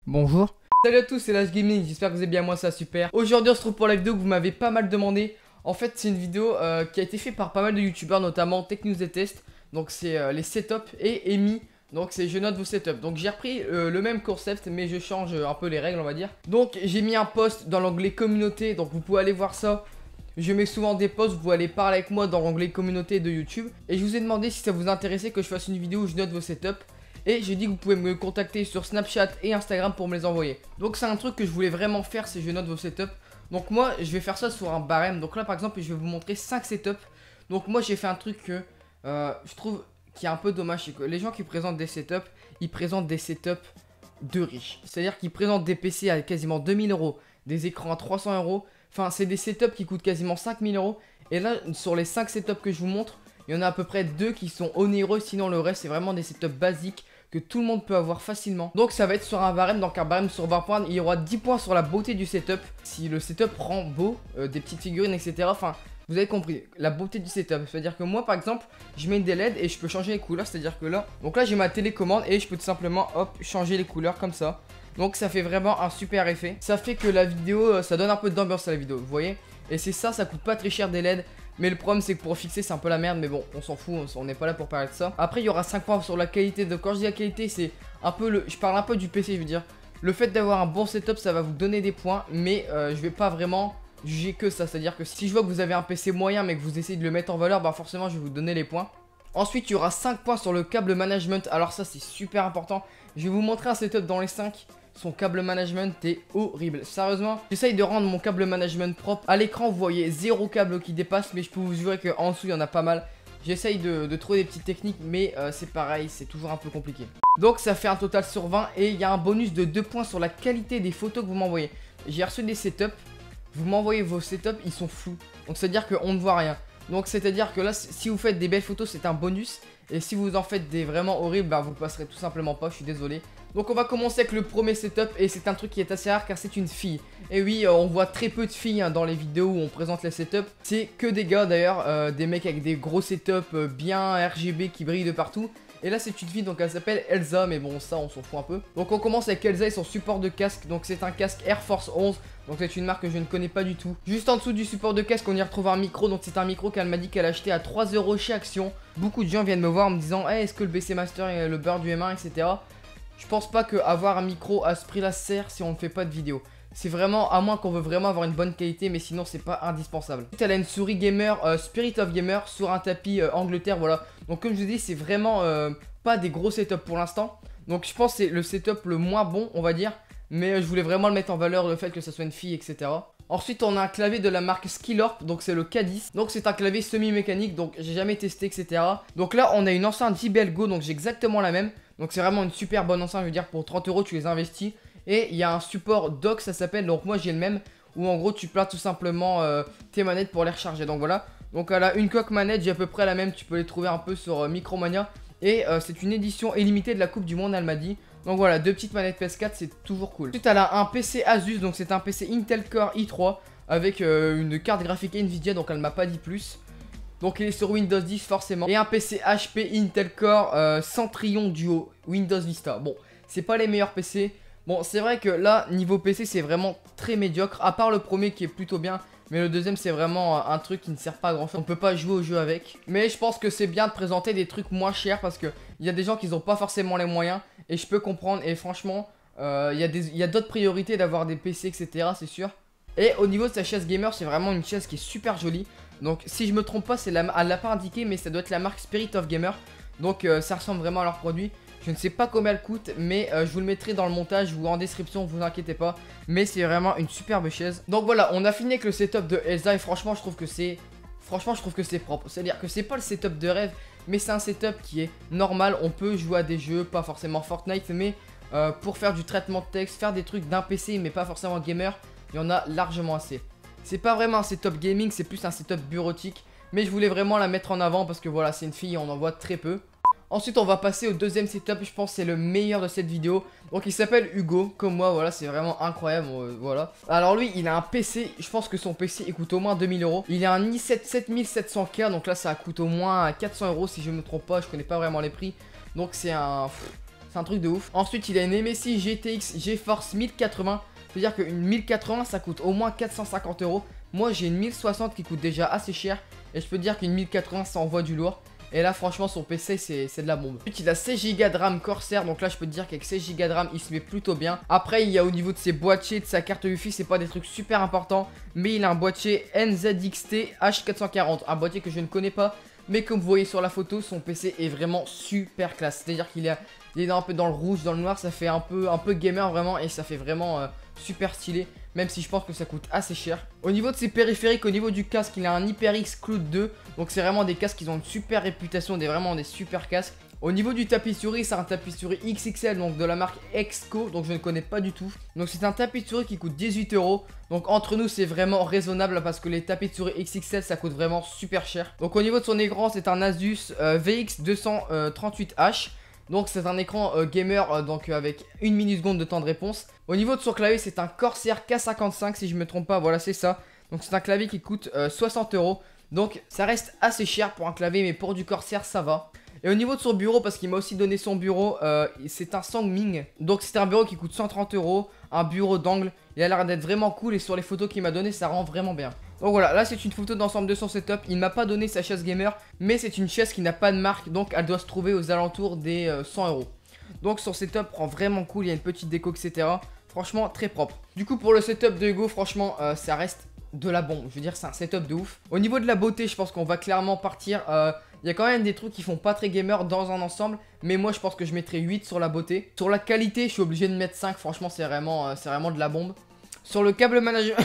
Bonjour. Salut à tous, c'est Last Gaming, j'espère que vous allez bien, moi ça super. Aujourd'hui on se retrouve pour la vidéo que vous m'avez pas mal demandé. En fait c'est une vidéo qui a été faite par pas mal de youtubeurs, notamment Tech News et Test. Donc c'est les setups et Amy. Donc c'est je note vos setups. Donc j'ai repris le même concept mais je change un peu les règles on va dire. Donc j'ai mis un post dans l'onglet communauté, donc vous pouvez aller voir ça. Je mets souvent des posts, vous pouvez aller parler avec moi dans l'onglet communauté de YouTube. Et je vous ai demandé si ça vous intéressait que je fasse une vidéo où je note vos setups. Et j'ai dit que vous pouvez me contacter sur Snapchat et Instagram pour me les envoyer. Donc c'est un truc que je voulais vraiment faire, c'est je note vos setups. Donc moi je vais faire ça sur un barème. Donc là par exemple je vais vous montrer 5 setups. Donc moi j'ai fait un truc que je trouve qui est un peu dommage, c'est que les gens qui présentent des setups, ils présentent des setups de riches. C'est-à-dire qu'ils présentent des PC à quasiment 2000 euros, des écrans à 300 euros. Enfin c'est des setups qui coûtent quasiment 5000 euros. Et là sur les 5 setups que je vous montre, il y en a à peu près 2 qui sont onéreux, sinon le reste c'est vraiment des setups basiques que tout le monde peut avoir facilement. Donc ça va être sur un barème, donc un barème sur 20 points, il y aura 10 points sur la beauté du setup. Si le setup rend beau, des petites figurines etc, enfin vous avez compris, la beauté du setup. C'est-à-dire que moi par exemple, je mets des LED et je peux changer les couleurs, c'est-à-dire que là, donc là j'ai ma télécommande et je peux tout simplement hop changer les couleurs comme ça. Donc ça fait vraiment un super effet. Ça fait que la vidéo, ça donne un peu d'ambiance à la vidéo, vous voyez. Et c'est ça, ça coûte pas très cher des LED. Mais le problème c'est que pour fixer c'est un peu la merde. Mais bon, on s'en fout, on n'est pas là pour parler de ça. Après il y aura 5 points sur la qualité. Donc quand je dis la qualité c'est un peu le... Je parle un peu du PC, je veux dire. Le fait d'avoir un bon setup ça va vous donner des points. Mais je vais pas vraiment juger que ça. C'est à dire que si je vois que vous avez un PC moyen mais que vous essayez de le mettre en valeur, bah forcément je vais vous donner les points. Ensuite il y aura 5 points sur le câble management. Alors ça c'est super important. Je vais vous montrer un setup dans les 5. Son câble management est horrible. Sérieusement, j'essaye de rendre mon câble management propre. À l'écran, vous voyez 0 câble qui dépasse, mais je peux vous jurer qu'en dessous, il y en a pas mal. J'essaye de trouver des petites techniques, mais c'est pareil, c'est toujours un peu compliqué. Donc ça fait un total sur 20 et il y a un bonus de 2 points sur la qualité des photos que vous m'envoyez. J'ai reçu des setups, vous m'envoyez vos setups, ils sont flous. Donc c'est à dire qu'on ne voit rien. Donc c'est à dire que là, si vous faites des belles photos, c'est un bonus. Et si vous en faites des vraiment horribles, bah vous passerez tout simplement pas, je suis désolé. Donc on va commencer avec le premier setup et c'est un truc qui est assez rare car c'est une fille. Et oui, on voit très peu de filles hein, dans les vidéos où on présente les setups. C'est que des gars d'ailleurs, des mecs avec des gros setups bien RGB qui brillent de partout. Et là c'est une fille, donc elle s'appelle Elsa, mais bon ça on s'en fout un peu. Donc on commence avec Elsa et son support de casque. Donc c'est un casque Air Force 11. Donc c'est une marque que je ne connais pas du tout. Juste en dessous du support de casque on y retrouve un micro. Donc c'est un micro qu'elle m'a dit qu'elle achetait à 3 € chez Action. Beaucoup de gens viennent me voir en me disant hey, est-ce que le BC Master est le beurre du M1 etc. Je pense pas qu'avoir un micro à ce prix là sert si on ne fait pas de vidéo. C'est vraiment, à moins qu'on veut vraiment avoir une bonne qualité, mais sinon c'est pas indispensable. Ensuite elle a une souris gamer, Spirit of Gamer, sur un tapis Angleterre, voilà. Donc comme je vous dis, c'est vraiment pas des gros setups pour l'instant. Donc je pense que c'est le setup le moins bon, on va dire. Mais je voulais vraiment le mettre en valeur, le fait que ça soit une fille, etc. Ensuite on a un clavier de la marque Skillorp, donc c'est le K10. Donc c'est un clavier semi-mécanique, donc j'ai jamais testé, etc. Donc là on a une enceinte JBL Go, donc j'ai exactement la même. Donc c'est vraiment une super bonne enceinte, je veux dire pour 30 € tu les investis. Et il y a un support dock, ça s'appelle, donc moi j'ai le même. Où en gros tu places tout simplement tes manettes pour les recharger, donc voilà. Donc elle a une coque manette, j'ai à peu près la même, tu peux les trouver un peu sur Micromania. Et c'est une édition illimitée de la Coupe du Monde, elle m'a dit. Donc voilà, 2 petites manettes PS4, c'est toujours cool. Ensuite elle a un PC Asus, donc c'est un PC Intel Core i3 avec une carte graphique Nvidia, donc elle m'a pas dit plus. Donc il est sur Windows 10 forcément. Et un PC HP Intel Core Centrion Duo Windows Vista. Bon, c'est pas les meilleurs PC. Bon, c'est vrai que là, niveau PC, c'est vraiment très médiocre. À part le premier qui est plutôt bien. Mais le deuxième, c'est vraiment un truc qui ne sert pas à grand chose. On peut pas jouer au jeu avec. Mais je pense que c'est bien de présenter des trucs moins chers. Parce que il y a des gens qui n'ont pas forcément les moyens. Et je peux comprendre. Et franchement, il y a d'autres priorités d'avoir des PC, etc. C'est sûr. Et au niveau de sa chaise gamer, c'est vraiment une chaise qui est super jolie. Donc si je me trompe pas, elle l'a pas indiqué, mais ça doit être la marque Spirit of Gamer. Donc ça ressemble vraiment à leur produit. Je ne sais pas combien elle coûte, mais je vous le mettrai dans le montage ou en description, vous inquiétez pas. Mais c'est vraiment une superbe chaise. Donc voilà, on a fini avec le setup de Elsa et franchement je trouve que c'est propre. C'est-à-dire que c'est pas le setup de rêve, mais c'est un setup qui est normal. On peut jouer à des jeux, pas forcément Fortnite, mais pour faire du traitement de texte, faire des trucs d'un PC, mais pas forcément gamer, il y en a largement assez. C'est pas vraiment un setup gaming, c'est plus un setup bureautique. Mais je voulais vraiment la mettre en avant parce que voilà, c'est une fille, on en voit très peu. Ensuite on va passer au deuxième setup, je pense que c'est le meilleur de cette vidéo. Donc il s'appelle Hugo, comme moi, voilà, c'est vraiment incroyable, voilà. Alors lui il a un PC, je pense que son PC il coûte au moins 2000 €. Il a un i7 7700K, donc là ça coûte au moins 400 € si je me trompe pas, je connais pas vraiment les prix. Donc c'est un C'est un truc de ouf. Ensuite il a une MSI GTX GeForce 1080. C'est-à-dire qu'une 1080 ça coûte au moins 450 €. Moi j'ai une 1060 qui coûte déjà assez cher. Et je peux dire qu'une 1080 ça envoie du lourd. Et là franchement son PC c'est de la bombe. Ensuite il a 16 Go de RAM Corsair. Donc là je peux te dire qu'avec 16 Go de RAM il se met plutôt bien. Après il y a au niveau de ses boîtiers, de sa carte Wi-Fi, c'est pas des trucs super importants. Mais il a un boîtier NZXT H440. Un boîtier que je ne connais pas. Mais comme vous voyez sur la photo, son PC est vraiment super classe. C'est-à-dire qu'il est un peu dans le rouge, dans le noir. Ça fait un peu gamer vraiment. Et ça fait vraiment super stylé. Même si je pense que ça coûte assez cher. Au niveau de ses périphériques, au niveau du casque, il a un HyperX Cloud 2. Donc c'est vraiment des casques qui ont une super réputation. Vraiment des super casques. Au niveau du tapis souris, c'est un tapis souris XXL, donc de la marque Exco, donc je ne connais pas du tout. Donc c'est un tapis de souris qui coûte 18 €. Donc entre nous c'est vraiment raisonnable parce que les tapis de souris XXL ça coûte vraiment super cher. Donc au niveau de son écran c'est un Asus VX238H. Donc c'est un écran gamer donc avec 1 milliseconde de temps de réponse. Au niveau de son clavier c'est un Corsair K55 si je me trompe pas, voilà c'est ça. Donc c'est un clavier qui coûte 60 €. Donc ça reste assez cher pour un clavier mais pour du Corsair ça va. Et au niveau de son bureau, parce qu'il m'a aussi donné son bureau, c'est un Sangming. Donc c'est un bureau qui coûte 130 €, un bureau d'angle. Il a l'air d'être vraiment cool et sur les photos qu'il m'a donné, ça rend vraiment bien. Donc voilà, là c'est une photo d'ensemble de son setup. Il m'a pas donné sa chaise gamer, mais c'est une chaise qui n'a pas de marque, donc elle doit se trouver aux alentours des 100 €. Donc son setup rend vraiment cool, il y a une petite déco, etc. Franchement, très propre. Du coup, pour le setup de Hugo, franchement, ça reste de la bombe. Je veux dire, c'est un setup de ouf. Au niveau de la beauté, je pense qu'on va clairement partir. Il y a quand même des trucs qui font pas très gamer dans un ensemble. Mais moi, je pense que je mettrai 8 sur la beauté. Sur la qualité, je suis obligé de mettre 5. Franchement, c'est vraiment de la bombe. Sur le câble management...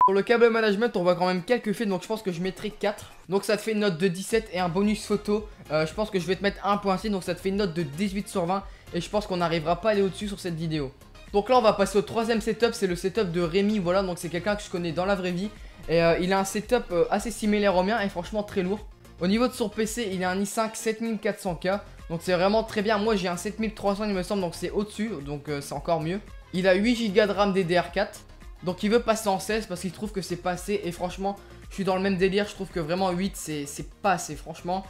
Sur le câble management, on voit quand même quelques faits. Donc, je pense que je mettrai 4. Donc, ça te fait une note de 17 et un bonus photo. Je pense que je vais te mettre 1.6. Donc, ça te fait une note de 18 sur 20. Et je pense qu'on n'arrivera pas à aller au-dessus sur cette vidéo. Donc là on va passer au troisième setup, c'est le setup de Rémi, voilà, donc c'est quelqu'un que je connais dans la vraie vie. Et il a un setup assez similaire au mien et franchement très lourd. Au niveau de son PC, il a un i5 7400K, donc c'est vraiment très bien. Moi j'ai un 7300 il me semble, donc c'est au-dessus, donc c'est encore mieux. Il a 8 Go de RAM DDR4, donc il veut passer en 16 parce qu'il trouve que c'est pas assez. Et franchement, je suis dans le même délire, je trouve que vraiment 8 c'est pas assez, franchement.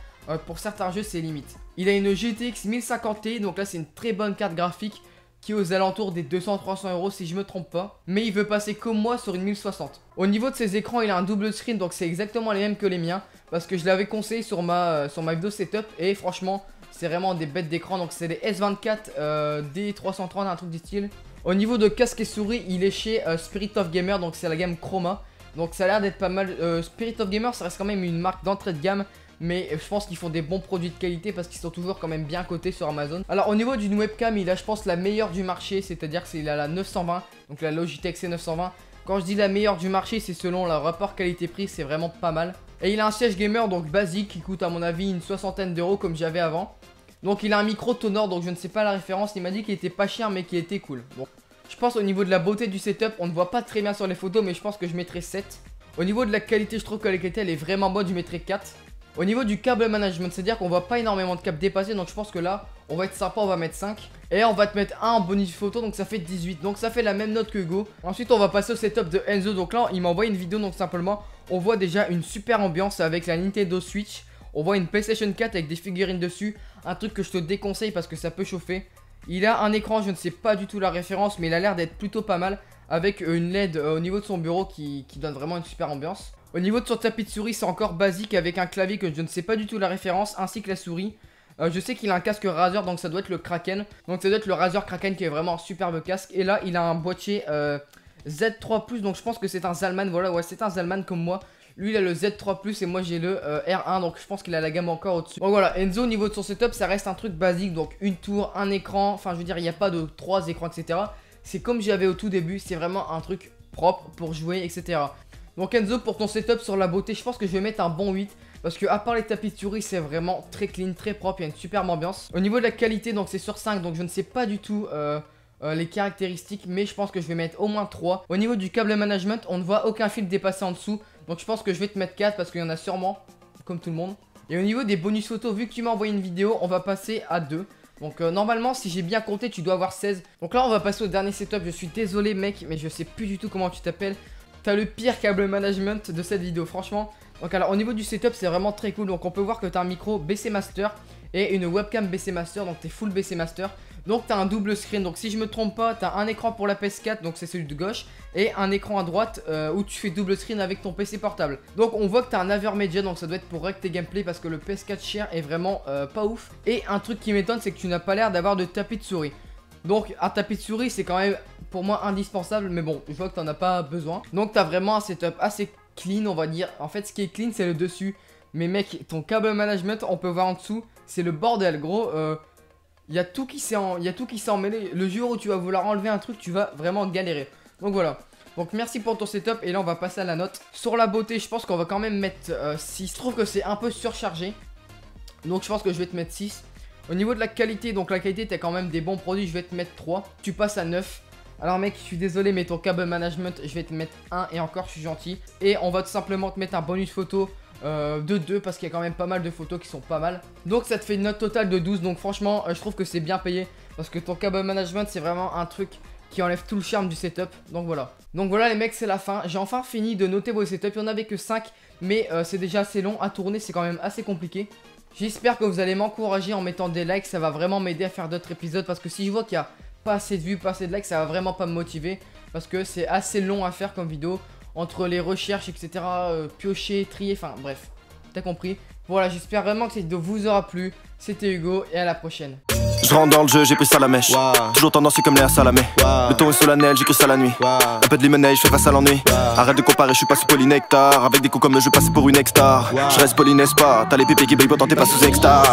Pour certains jeux c'est limite. Il a une GTX 1050 Ti, donc là c'est une très bonne carte graphique qui est aux alentours des 200-300 € si je me trompe pas. Mais il veut passer comme moi sur une 1060. Au niveau de ses écrans, il a un double screen, donc c'est exactement les mêmes que les miens. Parce que je l'avais conseillé sur ma vidéo setup. Et franchement, c'est vraiment des bêtes d'écran. Donc c'est les S24 D330, un truc du style. Au niveau de casque et souris, il est chez Spirit of Gamer, donc c'est la gamme Chroma. Donc ça a l'air d'être pas mal. Spirit of Gamer, ça reste quand même une marque d'entrée de gamme. Mais je pense qu'ils font des bons produits de qualité parce qu'ils sont toujours quand même bien cotés sur Amazon. Alors au niveau d'une webcam, il a je pense la meilleure du marché. C'est-à-dire qu'il a la 920, donc la Logitech C920. Quand je dis la meilleure du marché, c'est selon le rapport qualité-prix, c'est vraiment pas mal. Et il a un siège gamer donc basique qui coûte à mon avis une soixantaine d'euros comme j'avais avant. Donc il a un micro Tonor, donc je ne sais pas la référence. Il m'a dit qu'il était pas cher mais qu'il était cool. Bon, je pense au niveau de la beauté du setup, on ne voit pas très bien sur les photos mais je pense que je mettrai 7. Au niveau de la qualité, je trouve que la qualité elle est vraiment bonne, je mettrai 4. Au niveau du câble management, c'est-à-dire qu'on voit pas énormément de câbles dépassés, donc je pense que là, on va être sympa, on va mettre 5. Et on va te mettre 1 en bonus photo, donc ça fait 18. Donc ça fait la même note que Hugo. Ensuite, on va passer au setup de Enzo. Donc là, il m'a envoyé une vidéo, donc simplement, on voit déjà une super ambiance avec la Nintendo Switch. On voit une PlayStation 4 avec des figurines dessus. Un truc que je te déconseille parce que ça peut chauffer. Il a un écran, je ne sais pas du tout la référence, mais il a l'air d'être plutôt pas mal. Avec une LED au niveau de son bureau qui donne vraiment une super ambiance. Au niveau de son tapis de souris, c'est encore basique avec un clavier que je ne sais pas du tout la référence, ainsi que la souris. Je sais qu'il a un casque Razer, donc ça doit être le Kraken. Donc ça doit être le Razer Kraken qui est vraiment un superbe casque. Et là, il a un boîtier Z3+, donc je pense que c'est un Zalman. Voilà, ouais, c'est un Zalman comme moi. Lui, il a le Z3+, et moi, j'ai le R1, donc je pense qu'il a la gamme encore au-dessus. Donc voilà, Enzo, au niveau de son setup, ça reste un truc basique. Donc une tour, un écran, enfin je veux dire, il n'y a pas de 3 écrans, etc. C'est comme j'avais au tout début, c'est vraiment un truc propre pour jouer, etc. Donc Enzo, pour ton setup sur la beauté, je pense que je vais mettre un bon 8. Parce que à part les tapis de souris, c'est vraiment très clean, très propre, il y a une superbe ambiance. Au niveau de la qualité, donc c'est sur 5, donc je ne sais pas du tout les caractéristiques, mais je pense que je vais mettre au moins 3. Au niveau du câble management, on ne voit aucun fil dépasser en dessous. Donc je pense que je vais te mettre 4 parce qu'il y en a sûrement, comme tout le monde. Et au niveau des bonus photos, vu que tu m'as envoyé une vidéo, on va passer à 2. Donc normalement, si j'ai bien compté, tu dois avoir 16. Donc là, on va passer au dernier setup. Je suis désolé mec, mais je sais plus du tout comment tu t'appelles. T'as le pire câble management de cette vidéo, franchement. Donc alors au niveau du setup, c'est vraiment très cool. Donc on peut voir que t'as un micro BC Master et une webcam BC Master, donc t'es full BC Master. Donc t'as un double screen, donc si je me trompe pas, t'as un écran pour la PS4, donc c'est celui de gauche, et un écran à droite où tu fais double screen avec ton PC portable. Donc on voit que t'as un Avermedia, donc ça doit être pour régler tes gameplays parce que le PS4 Share est vraiment pas ouf. Et un truc qui m'étonne, c'est que tu n'as pas l'air d'avoir de tapis de souris. Donc un tapis de souris c'est quand même pour moi indispensable, mais bon je vois que t'en as pas besoin. Donc t'as vraiment un setup assez clean, on va dire. En fait ce qui est clean c'est le dessus, mais mec ton câble management on peut voir en dessous, c'est le bordel gros. Il y a tout qui s'est emmêlé. Le jour où tu vas vouloir enlever un truc, tu vas vraiment galérer. Donc voilà. Donc merci pour ton setup. Et là on va passer à la note. Sur la beauté je pense qu'on va quand même mettre 6. Je trouve que c'est un peu surchargé. Donc je pense que je vais te mettre 6. Au niveau de la qualité, donc la qualité t'as quand même des bons produits, je vais te mettre 3. Tu passes à 9. Alors mec je suis désolé mais ton câble management je vais te mettre 1. Et encore je suis gentil. Et on va tout simplement te mettre un bonus photo de 2 parce qu'il y a quand même pas mal de photos qui sont pas mal. Donc ça te fait une note totale de 12. Donc franchement je trouve que c'est bien payé parce que ton câble management c'est vraiment un truc qui enlève tout le charme du setup. Donc voilà les mecs, c'est la fin. J'ai enfin fini de noter vos setups. Il n'y en avait que 5 mais c'est déjà assez long à tourner, c'est quand même assez compliqué. J'espère que vous allez m'encourager en mettant des likes. Ça va vraiment m'aider à faire d'autres épisodes parce que si je vois qu'il n'y a pas assez de vues, pas assez de likes, ça va vraiment pas me motiver parce que c'est assez long à faire comme vidéo. Entre les recherches, etc. Piocher, trier, enfin bref. T'as compris. Voilà, j'espère vraiment que cette vidéo vous aura plu. C'était Hugo et à la prochaine. Je rentre dans le jeu, j'ai pris ça à la mèche. Toujours tendancieux comme l'air salamé. Le ton est solennel, j'ai cru ça la nuit. Un peu de limonade, je fais face à l'ennui. Arrête de comparer, je suis pas sous polynectar. Avec des coups comme je passe pour une ex-star. Je reste polynespar, t'as les pépés qui brillent, pourtant t'es pas sous extra.